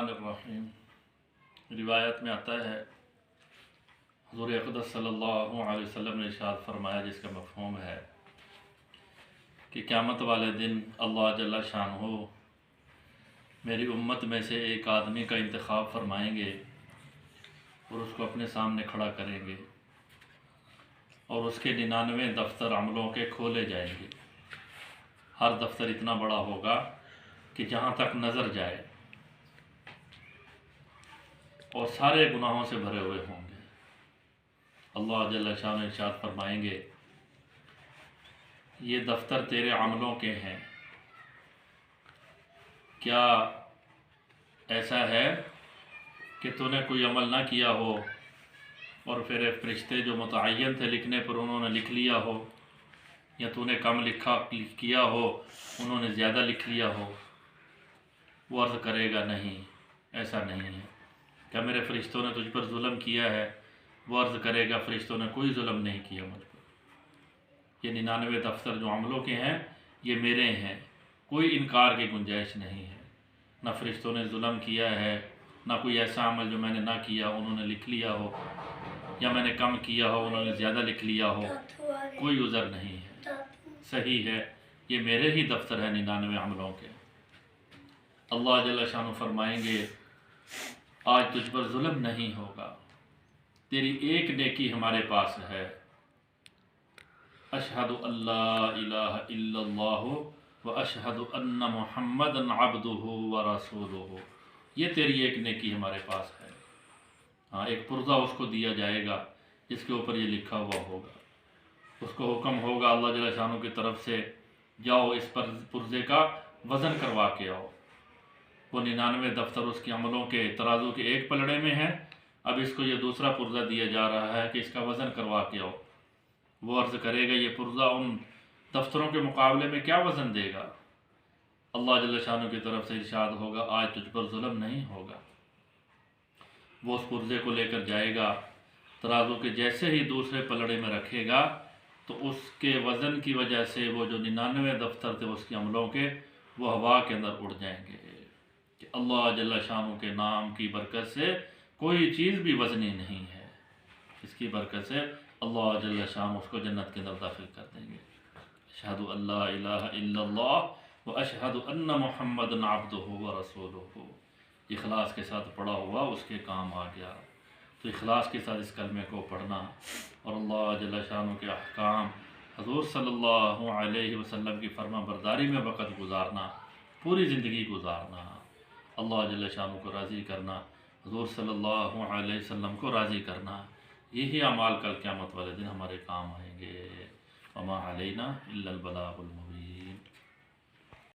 बिस्मिल्लाहिर्रहमानिर्रहीम। रिवायत में आता है हुज़ूर अक़दस सल्लल्लाहु अलैहि वसल्लम ने इरशाद फरमाया, जिसका मफ़हूम है कि क़यामत वाले दिन अल्लाह जल्ल शानहू मेरी उम्मत में से एक आदमी का इंतखाब फरमाएंगे और उसको अपने सामने खड़ा करेंगे और उसके 99 दफ्तर अमलों के खोले जाएंगे। हर दफ्तर इतना बड़ा होगा कि जहाँ तक नज़र जाए और सारे गुनाहों से भरे हुए होंगे। अल्लाह जल्ल शान इरशाद फरमाएंगे, ये दफ्तर तेरे अमलों के हैं, क्या ऐसा है कि तूने कोई अमल ना किया हो और फिर फरिश्ते जो मुतअय्यन थे लिखने पर उन्होंने लिख लिया हो, या तूने कम किया हो उन्होंने ज़्यादा लिख लिया हो। वो अर्ज़ करेगा नहीं, ऐसा नहीं है। क्या मेरे फरिश्तों ने तुझ पर जुल्म किया है? वो अर्ज़ करेगा फरिश्तों ने कोई जुल्म नहीं किया मुझ पर। ये 99 दफ्तर जो अमलों के हैं ये मेरे हैं, कोई इनकार की गुंजाइश नहीं है। ना फरिश्तों ने जुल्म किया है, ना कोई ऐसा अमल जो मैंने ना किया उन्होंने लिख लिया हो, या मैंने कम किया हो उन्होंने ज़्यादा लिख लिया हो। कोई उज़र नहीं है, सही है, ये मेरे ही दफ्तर है 99 अमलों के। अल्लाह जल्ल शानु फरमाएंगे, आज तुझ पर जुल्म नहीं होगा, तेरी एक नेकी हमारे पास है। अशहदु अल्ला इलाहा इल्लल्लाहु व अशहदु अन्ना मुहम्मदन अब्दुहु व रसूलुहु। ये तेरी एक नेकी हमारे पास है। हाँ, एक पुर्जा उसको दिया जाएगा जिसके ऊपर ये लिखा हुआ होगा। उसको हुक्म होगा अल्लाह जल्ल शानु की तरफ से, जाओ इस पर पुर्जे का वज़न करवा के आओ। वो 99 दफ्तर उसके अमलों के तराजू के एक पलड़े में है। अब इसको ये दूसरा पुर्जा दिया जा रहा है कि इसका वज़न करवा के आओ। वो अर्ज़ करेगा ये पुर्जा उन दफ्तरों के मुकाबले में क्या वज़न देगा? अल्लाह जल्ल शानु की तरफ से इरशाद होगा, आज तुझ पर जुल्म नहीं होगा। वो उस पुर्जे को लेकर जाएगा, तराजू के जैसे ही दूसरे पलड़े में रखेगा तो उसके वज़न की वजह से वो जो 99 दफ्तर थे उसके अमलों के, वो हवा के अंदर उड़ जाएंगे। कि अल्लाह जल्ल शानु के नाम की बरकत से कोई चीज़ भी वज़नी नहीं है। इसकी बरकत से अल्लाह जल्ल शानु उसको जन्नत के अंदर दाखिल कर देंगे। अशहदु अल्ला इलाहा इल्लल्लाह व अशहदु अन्ना मुहम्मदन अब्दुहु व रसूलुहु। इखलास के साथ पढ़ा हुआ उसके काम आ गया। तो इखलास के साथ इस कलमे को पढ़ना और अल्लाह जल्ल शानु के अहकाम, हुज़ूर सल्लल्लाहु अलैहि वसल्लम की फर्मा बरदारी में वक़्त गुजारना, पूरी ज़िंदगी गुजारना, अल्लाह जल्ल शानु को राज़ी करना, हुज़ूर सल्लल्लाहु अलैहि वसल्लम को राज़ी करना, यही अमाल कल क़यामत वाले दिन हमारे काम आएंगे। वमा अलैना इल्लल बलागुल मुबीन।